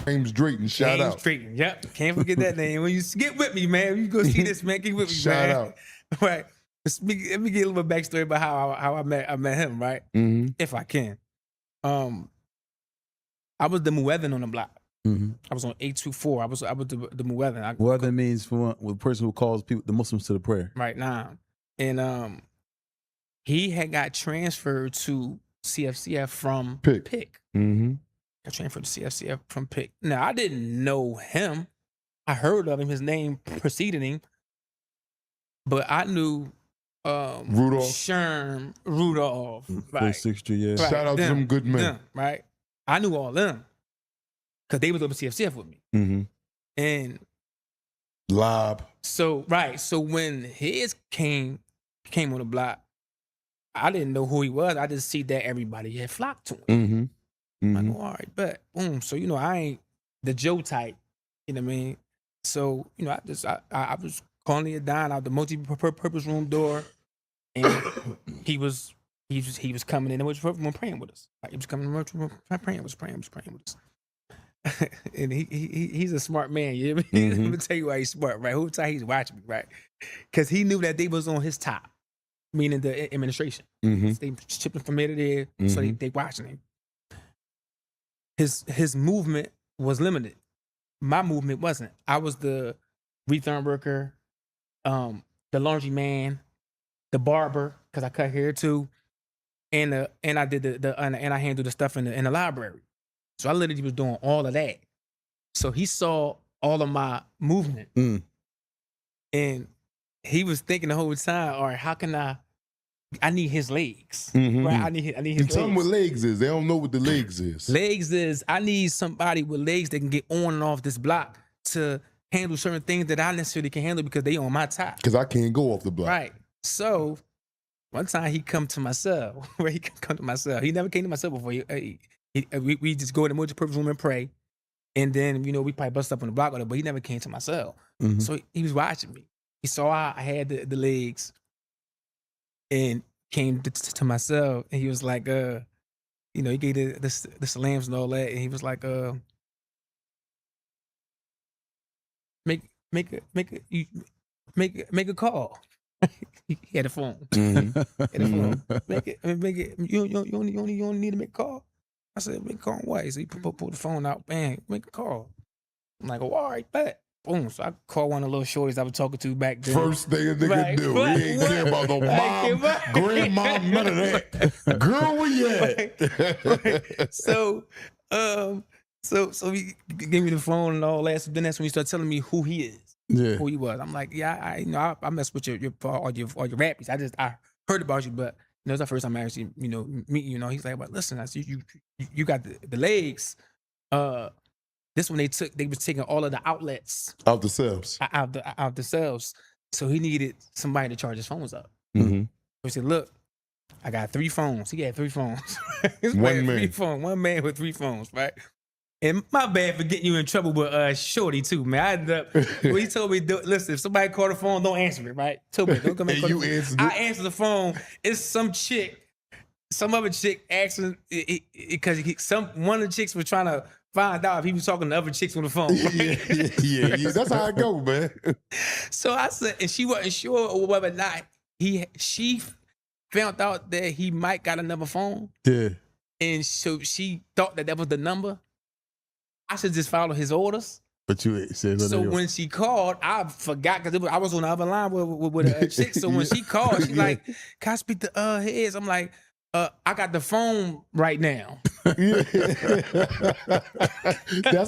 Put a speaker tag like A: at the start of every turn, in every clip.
A: James Drayton, shout out.
B: James Drayton, yep. Can't forget that name. When you get with me, man. You go see this, man. Get with me,
A: Shout
B: man.
A: out.
B: Right. Let me get a little bit backstory about how I met him, right?
A: Mm-hmm.
B: If I can. I was the Muezzin on the block.
C: Mm-hmm.
B: I was on 824. I was the Muezzin.
C: Muezzin means for the person who calls people, the Muslims, to the prayer.
B: Right now. And he had got transferred to CFCF from Pick.
A: Mm-hmm.
B: Got transferred to CFCF from Pick. Now, I didn't know him. I heard of him. His name preceded him. But I knew
A: Rudolph.
B: Sherm, Rudolph. Right.
C: 6th Street, yeah.
B: Right.
A: Shout out to them good men.
B: Them, right? I knew all them. Because they was over CFCF with me.
A: Mm-hmm.
B: And
A: Lob.
B: so, right. So when his came on the block, I didn't know who he was. I just see that everybody had flocked to him.
A: Mm-hmm. Mm-hmm.
B: I go, all right, but boom. So, I ain't the Joe type, you know what I mean? So, I was calling it down out the multi-purpose room door, and he was coming in and was praying with us. Like, he was coming in, praying with us. And he's a smart man, you know what I mean?
A: Mm-hmm.
B: Let me tell you why he's smart, right? Who time he's watching me, right? Because he knew that they was on his top, meaning the administration.
A: Mm-hmm.
B: So they shipping from here to there, so they watching him. His movement was limited. My movement wasn't. I was the return worker, the laundry man, the barber, because I cut hair too, and I did and I handled the stuff in the library. So I literally was doing all of that. So he saw all of my movement, and he was thinking the whole time, all right, how can I need his legs, right? I need his legs.
A: Tell them what legs is. They don't know what the legs is.
B: Legs is, I need somebody with legs that can get on and off this block to handle certain things that I necessarily can handle because they on my top.
A: Because I can't go off the block.
B: Right. So one time he come to my cell, where he come to my cell. He never came to my cell before. We just go in the multi-purpose room and pray. And then, we probably bust up on the block with it, but he never came to my cell.
A: Mm-hmm.
B: So he was watching me. He saw I had the legs and came to my cell, and he was like, he gave the salams and all that, and he was like, make a call. He had a phone.
A: Mm-hmm.
B: Had a phone. Make it. You only need to make a call. I said, make a call on what? He said, he pulled the phone out, bang, make a call. I'm like, oh, all right, bet. Boom. So I called one of the little shorties I was talking to back then.
A: First thing a nigga do. He ain't care about no mom, grandma, none of that. Girl, where you at?
B: So he gave me the phone and all that. So then that's when he started telling me who he is.
C: Yeah.
B: Who he was. I'm like, yeah, I mess with your rappies. I heard about you, but it's the first time I actually, meet you. He's like, but listen, I see you got the legs. This one they was taking all of the outlets
A: Out the cells.
B: out the cells. So he needed somebody to charge his phones up.
A: Mm-hmm.
B: So he said, look, I got 3 phones. He had 3 phones.
A: One man.
B: One man with 3 phones, right? And my bad for getting you in trouble with Shorty too, man. I ended up, he told me, listen, if somebody called the phone, don't answer it, right? Told me, don't come and call the phone.
A: Answered
B: I answered the phone. It's some other chick asking, because one of the chicks was trying to find out if he was talking to other chicks on the phone. Right?
A: Yeah. That's how I go, man.
B: So I said, and she wasn't sure whether or not she found out that he might got another phone.
C: Yeah.
B: And so she thought that was the number. I should just follow his orders.
C: But you said
B: so when she called, I forgot because I was on the other line with a chick. So when she called, she's like, "Can I speak to his?" I'm like, "I got the phone right now."
A: That's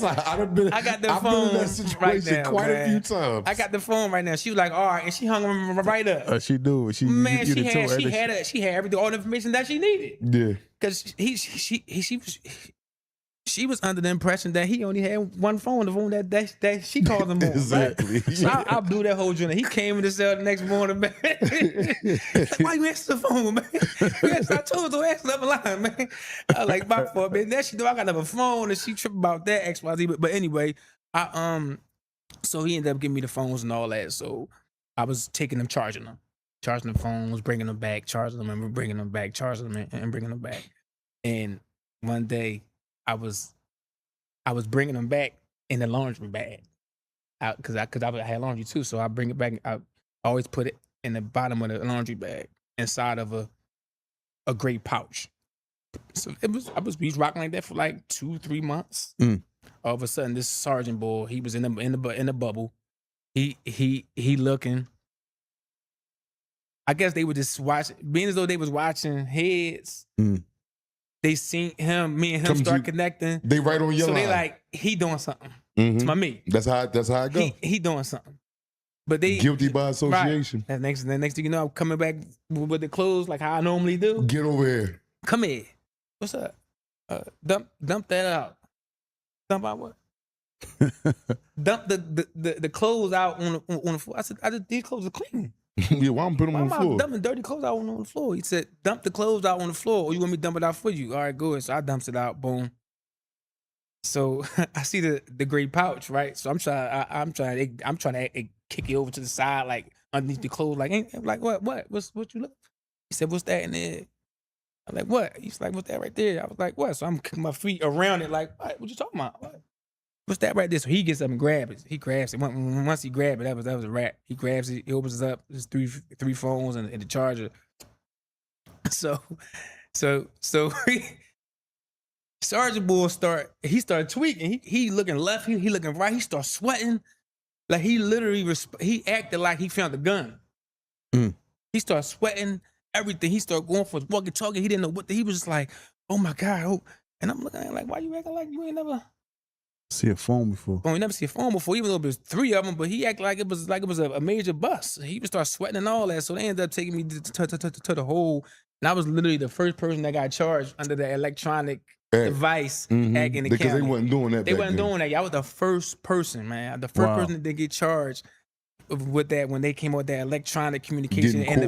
A: how I've been.
B: I got the
A: I've
B: phone
A: been in that situation
B: right now,
A: quite
B: man.
A: a few times.
B: I got the phone right now. She was like, "All right," and she hung him right up.
C: She knew. She
B: had all the information that she needed.
A: Yeah,
B: because she was under the impression that he only had one phone, the phone that she called him on.
A: Exactly.
B: Right? So I blew that whole journey. He came in the cell the next morning, man. Like, why you answer the phone, man? Yes, I told her to answer the other line, man. I was like, my fault, man. Then she knew I got another phone, and she tripped about that XYZ. But anyway, so he ended up giving me the phones and all that. So I was taking them, charging the phones, bringing them back, charging them, and bringing them back, charging them, and bringing them back. And one day, I was I was bringing them back in the laundry bag, because I had laundry too. So I bring it back. I always put it in the bottom of the laundry bag inside of a gray pouch. So we was rocking like that for like 2-3 months. All of a sudden, this sergeant boy, he was in the bubble. He looking. I guess they were just watching, being as though they was watching heads. They seen me and him start connecting.
A: They right on your line.
B: So they like, he doing something to my me.
A: That's how it goes.
B: He doing something. But they
A: guilty by association.
B: Right. The next thing you know, I'm coming back with the clothes like how I normally do.
A: Get over here.
B: Come here. What's up? Dump that out. Dump out what? Dump the clothes out on the floor. I said, these clothes are clean.
A: Yeah, why I'm putting them on the floor?
B: I'm dumping dirty clothes out on the floor. He said, dump the clothes out on the floor, or you want me to dump it out for you? All right, good. So I dumps it out. Boom. So I see the gray pouch, right? So I'm trying to kick it over to the side, like underneath the clothes, like what you look? He said, what's that in there? I'm like, what? He's like, what's that right there? I was like, what? So I'm kicking my feet around it, like, what you talking about? What? What's that right there? So he gets up and grabs it. He grabs it. Once he grabbed it, that was a wrap. He grabs it. He opens it up. There's three phones and the charger. So Sergeant Bull started tweaking. He looking left. He looking right. He started sweating. Like he literally he acted like he found a gun. He started sweating everything. He started going for walkie-talkie. He didn't know what. He was just like, oh my God. Oh. And I'm looking at him like, why you acting like you ain't never
C: see a phone before?
B: Oh, we never see a phone before, even though it was 3 of them. But he acted like it was a major bust. He would start sweating and all that. So they ended up taking me to the hole. And I was literally the first person that got charged under the electronic device act in the county.
A: Because they wasn't doing that.
B: They wasn't doing that. I was the first person, man. The first person that did get charged with that when they came out with that electronic communication in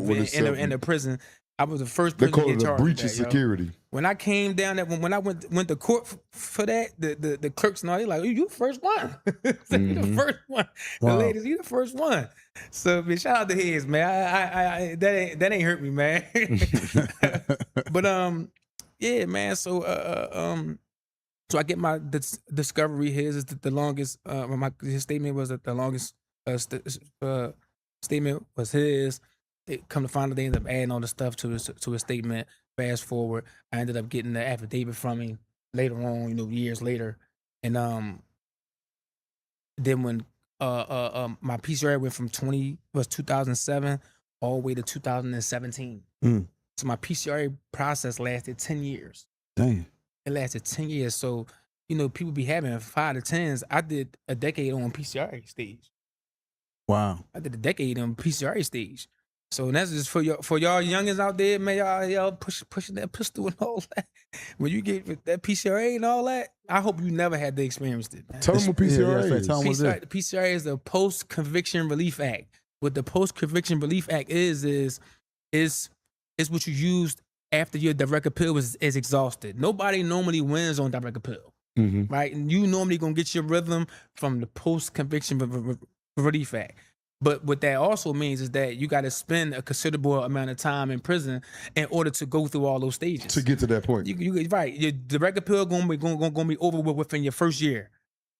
B: the prison. I was the first person to get charged. They call it a breach of security. When I came down that when I went to court for that, the clerks and all, they like, you the first one. So you the first one. Wow. The ladies, you the first one. So man, shout out to his, man. I that ain't hurt me, man. But yeah, man. So so I get my discovery. His is the longest. His statement was that the longest statement was his. They come to find out they ended up adding all the stuff to his statement. Fast forward, I ended up getting the affidavit from him later on, years later. And then when my PCRA went from 2007 all the way to 2017. So my PCRA process lasted 10 years.
C: Dang.
B: It lasted 10 years. So, people be having 5 to 10s. I did a decade on PCRA stage.
C: Wow.
B: I did a decade on PCRA stage. So that's just for y'all youngins out there, man. Y'all pushing that pistol and all that. When you get that PCRA and all that, I hope you never had to experience it, man.
A: Tell them what PCRA is.
B: The PCRA is the Post Conviction Relief Act. What the Post Conviction Relief Act is what you used after your direct appeal is exhausted. Nobody normally wins on direct appeal, right? And you normally gonna get your rhythm from the Post Conviction Relief Act. But what that also means is that you got to spend a considerable amount of time in prison in order to go through all those stages.
A: To get to that point.
B: You right. Your direct appeal gonna be over within your first year.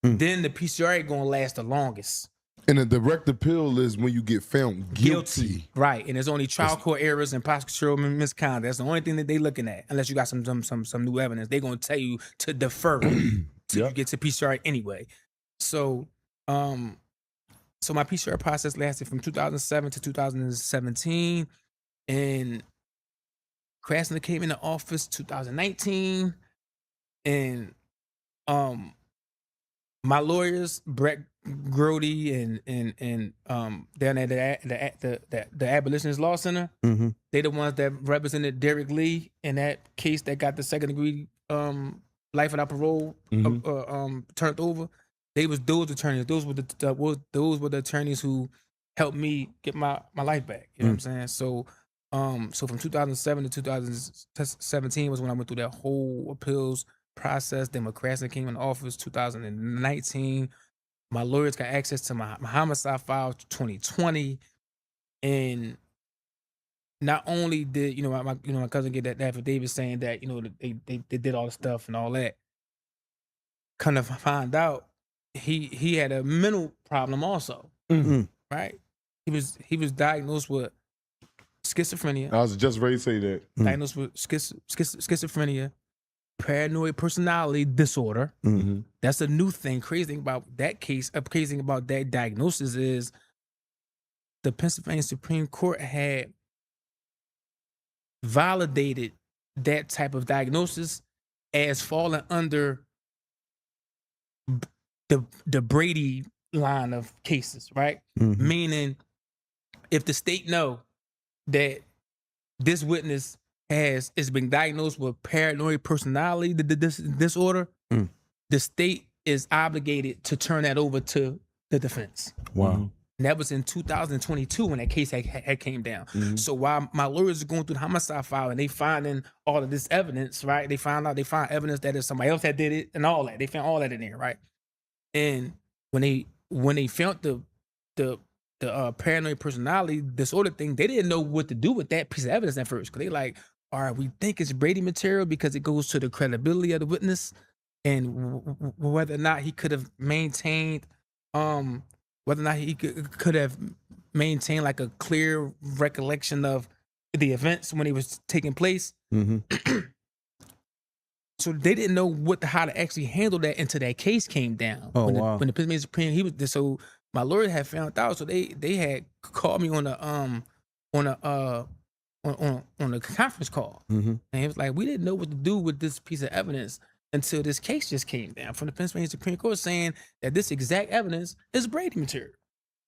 B: Then the PCRA gonna last the longest.
A: And the direct appeal is when you get found guilty.
B: Right. And there's only trial court errors and prosecutorial misconduct. That's the only thing that they looking at. Unless you got some new evidence. They're gonna tell you to defer till you get to PCRA anyway. So So my PCR process lasted from 2007 to 2017, and Krasner came into office 2019, and my lawyers, Brett Grody and down at the Abolitionist Law Center, they the ones that represented Derek Lee in that case that got the 2nd degree life without parole turned over. They was those attorneys. Those were the attorneys who helped me get my life back. You know what I'm saying? So from 2007 to 2017 was when I went through that whole appeals process. Then when Krasner came in office, 2019, my lawyers got access to my homicide file 2020, and not only did my cousin get that affidavit saying that they did all the stuff and all that. kind of find out he had a mental problem also, right? He was diagnosed with schizophrenia.
A: I was just ready to say that.
B: Diagnosed with schizophrenia, paranoid personality disorder. That's a new thing. Crazy thing about that case, crazy thing about that diagnosis is the Pennsylvania Supreme Court had validated that type of diagnosis as falling under the Brady line of cases, right? Meaning, if the state know that this witness is been diagnosed with paranoid personality disorder, the state is obligated to turn that over to the defense.
C: Wow.
B: And that was in 2022 when that case had came down. So while my lawyers are going through the homicide file and they finding all of this evidence, right? They find evidence that it's somebody else that did it and all that. They found all that in there, right? And when they found the paranoid personality disorder thing, they didn't know what to do with that piece of evidence at first. Cause they like, all right, we think it's Brady material because it goes to the credibility of the witness and whether or not he could have maintained, whether or not he could have maintained like a clear recollection of the events when it was taking place. So they didn't know how to actually handle that until that case came down.
C: Oh,
B: when
C: wow.
B: When the Pennsylvania Supreme, so my lawyer had found out. So they had called me on a conference call, and it was like we didn't know what to do with this piece of evidence until this case just came down from the Pennsylvania Supreme Court saying that this exact evidence is Brady material.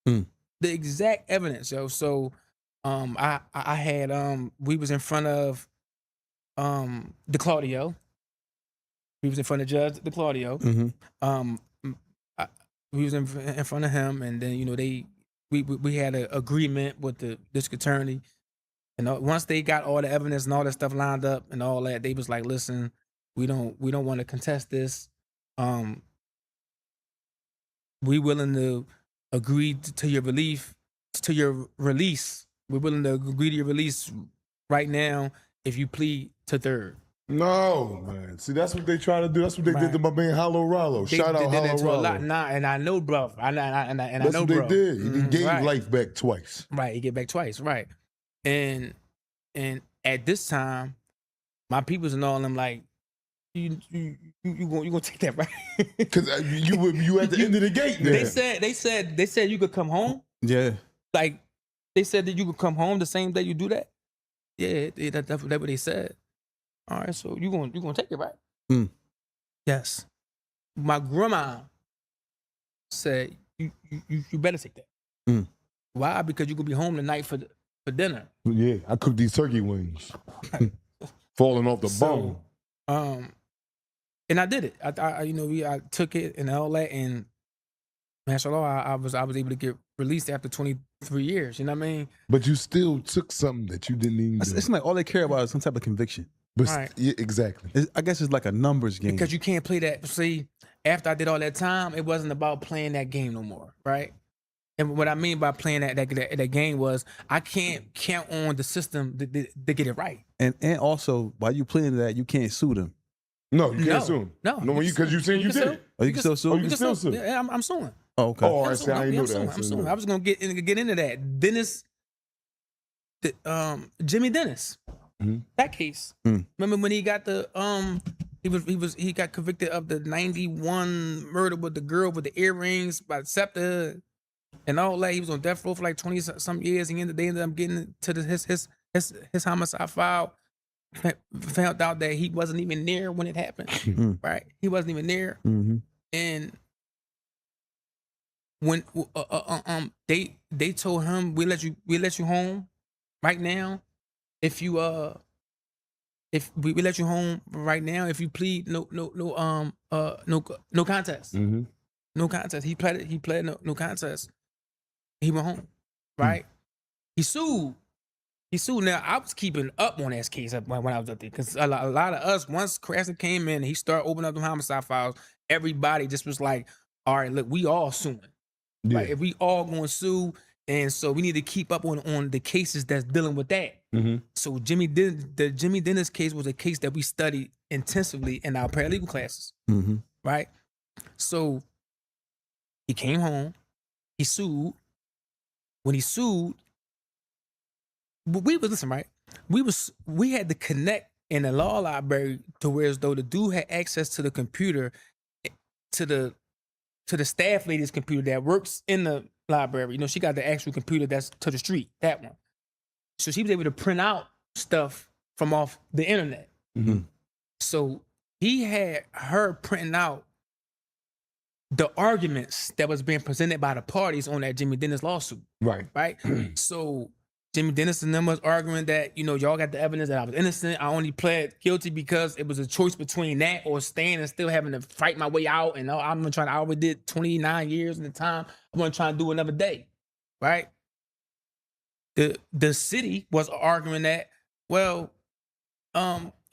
B: The exact evidence, yo. So I had we was in front of the Claudio. We was in front of Judge DeClaudio. We was in front of him, and then you know we had an agreement with the district attorney, and once they got all the evidence and all that stuff lined up and all that, they was like, "Listen, we don't want to contest this. We willing to agree to your release. We're willing to agree to your release right now if you plead to third."
A: No, man. See, that's what they try to do. That's what they did to my man Hollow Rollo. Shout out Hollow Rollo.
B: Nah, and I know, bro. And I
A: that's
B: know,
A: what
B: bro.
A: they did. He gave life back twice.
B: Right, he gave back twice. Right, and at this time, my peoples and all them like, you gonna take that, right?
A: Because you at the end of the gate. There.
B: They said you could come home.
C: Yeah,
B: like they said that you could come home the same day you do that. Yeah, that's what they said. All right, so you gonna take it, right? Yes. My grandma said you better take that. Why? Because you gonna be home tonight for dinner.
A: Yeah, I cooked these turkey wings, falling off the bone.
B: And I did it. I took it and all that, and mashallah, I was able to get released after 23 years. You know what I mean?
A: But you still took something that you didn't even do.
C: It's like all they care about is some type of conviction.
A: But
B: right.
A: Yeah, exactly.
C: I guess it's like a numbers game.
B: Because you can't play that. See, after I did all that time, it wasn't about playing that game no more, right? And what I mean by playing that game was I can't count on the system to get it right.
C: And also, while you playing that, you can't sue them.
A: No, you can't sue them.
B: No,
A: because you said you did it.
C: Oh, you can still sue?
A: Oh, you can still sue.
B: Yeah, I'm suing.
C: Oh, okay.
A: Oh, I see. I didn't know that.
B: I'm suing. I was gonna get into that. Jimmy Dennis. That case. Remember when he got he got convicted of the 91 murder with the girl with the earrings by the scepter and all that. He was on death row for like 20 some years. They ended up getting to his homicide file. Found out that he wasn't even there when it happened. Right? He wasn't even there. And when they told him we let you home right now if we let you home right now if you plead no contest. No contest. He pled no contest. He went home. Right? He sued. Now I was keeping up on that case when I was up there because a lot of us, once Craston came in and he started opening up the homicide files, everybody just was like, all right, look, we all suing.
A: Yeah.
B: Right? If we all going to sue, and so we need to keep up on the cases that's dealing with that. So the Jimmy Dennis case was a case that we studied intensively in our paralegal classes. Right? So he came home. He sued. When he sued, listen, right? We had to connect in the law library to where as though the dude had access to the computer, to the staff lady's computer that works in the library. You know, she got the actual computer that's to the street, that one. So she was able to print out stuff from off the internet.
C: Mm-hmm.
B: So he had her printing out the arguments that was being presented by the parties on that Jimmy Dennis lawsuit.
A: Right.
B: Right? So Jimmy Dennis and them was arguing that, you know, y'all got the evidence that I was innocent. I only pled guilty because it was a choice between that or staying and still having to fight my way out. And I already did 29 years at the time. I'm gonna try to do another day. Right? The city was arguing that, well,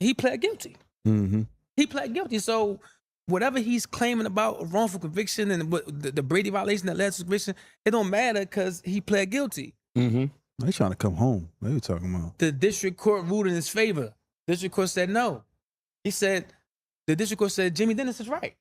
B: he pled guilty.
C: Mm-hmm.
B: He pled guilty. So whatever he's claiming about wrongful conviction and the Brady violation that led to conviction, it don't matter because he pled guilty.
A: Mm-hmm.
C: They trying to come home. They were talking about.
B: The district court ruled in his favor. District court said no. The district court said Jimmy Dennis is right.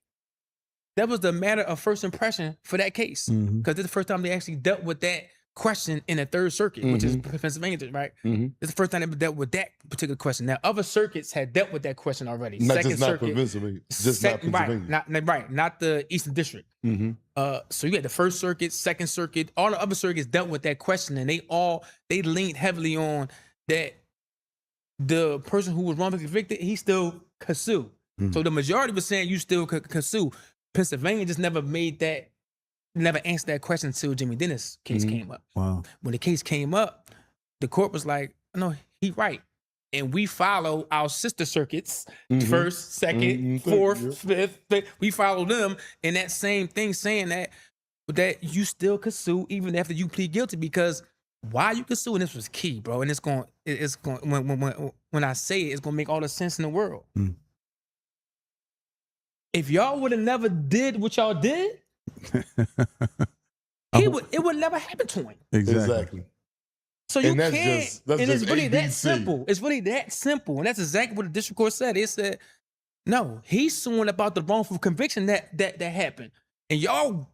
B: That was the matter of first impression for that case. Because it's the first time they actually dealt with that question in the Third Circuit, which is Pennsylvania, right? It's the first time they dealt with that particular question. Now, other circuits had dealt with that question already. Second Circuit, not Pennsylvania. Not the Eastern District. So you had the First Circuit, Second Circuit, all the other circuits dealt with that question, and they leaned heavily on that the person who was wrongfully convicted, he still could sue. So the majority was saying you still could sue. Pennsylvania just never answered that question until Jimmy Dennis case came up.
C: Wow.
B: When the case came up, the court was like, no, he right. And we follow our sister circuits, first, second, fourth, fifth. We follow them in that same thing, saying that you still could sue even after you plead guilty, because why you could sue, and this was key, bro. And it's going when I say it, it's gonna make all the sense in the world. If y'all would have never did what y'all did, it would never happen to him.
C: Exactly.
B: So you can't,
A: and
B: it's really
A: ABC.
B: that simple. It's really that simple. And that's exactly what the district court said. It said, no, he's suing about the wrongful conviction that happened. And y'all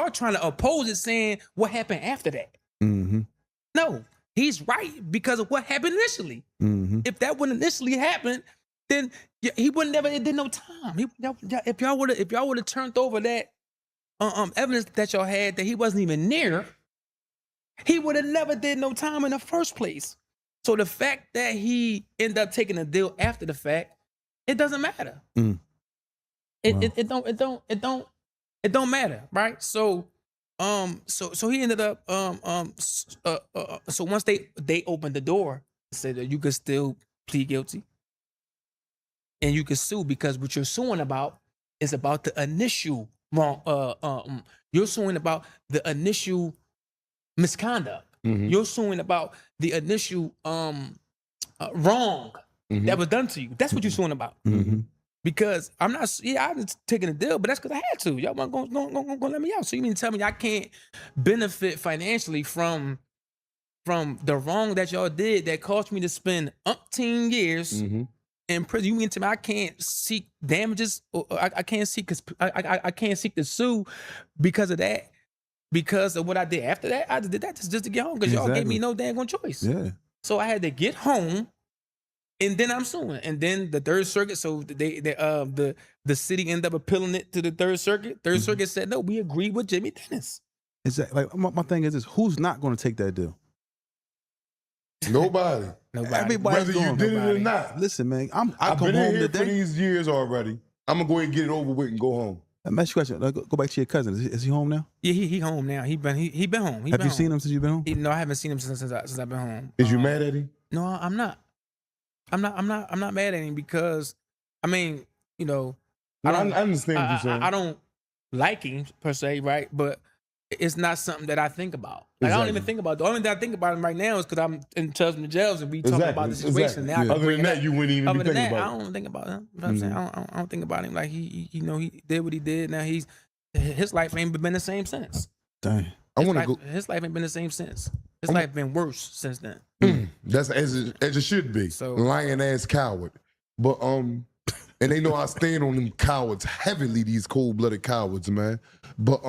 B: trying to oppose it, saying what happened after that. No, he's right because of what happened initially. If that wouldn't initially happen, then he would never did no time. If y'all would have turned over that evidence that y'all had that he wasn't even near, he would have never did no time in the first place. So the fact that he ended up taking a deal after the fact, it doesn't matter. It don't matter, right? So so he ended up so once they opened the door, said that you could still plead guilty and you can sue, because what you're suing about is about the initial wrong. You're suing about the initial misconduct. You're suing about the initial wrong that was done to you. That's what you're suing about. Because I was taking a deal, but that's because I had to. Y'all weren't gonna let me out. So you mean to tell me I can't benefit financially from the wrong that y'all did that caused me to spend umpteen years in prison? You mean to me I can't seek damages, or I can't seek I can't seek to sue because of that? Because of what I did after that? I just did that just to get home, because y'all gave me no dang choice.
C: Yeah.
B: So I had to get home, and then I'm suing. And then the Third Circuit, so the city ended up appealing it to the Third Circuit. Third Circuit said, no, we agree with Jimmy Dennis.
C: Exactly. Like my thing is this: who's not going to take that deal?
A: Nobody.
C: Everybody's
A: Whether
C: going.
A: you did it or not.
C: Listen, man,
A: I've
C: come
A: been
C: home
A: in here
C: today.
A: for these years already. I'm gonna go ahead and get it over with and go home.
C: Let me ask you a question. Go back to your cousin. Is he home now?
B: Yeah, he home now. He been home.
C: Have you seen him since you've been home?
B: No, I haven't seen him since I've been home.
A: Is you mad at him?
B: No, I'm not. I'm not mad at him, because I mean, you know,
A: I understand what you're saying.
B: I don't like him per se, right? But it's not something that I think about. Like, I don't even think about it. The only thing I think about him right now is because I'm in touch with the jails and we talking about the situation. Now,
A: other than that, you wouldn't even be thinking about it.
B: I don't think about him. You know what I'm saying? I don't think about him. Like, he did what he did. Now his life ain't been the same since.
C: Dang.
B: His life ain't been the same since. His life been worse since then.
A: That's as it should be.
B: So,
A: lying ass coward. But And they know I stand on them cowards heavily, these cold-blooded cowards, man. But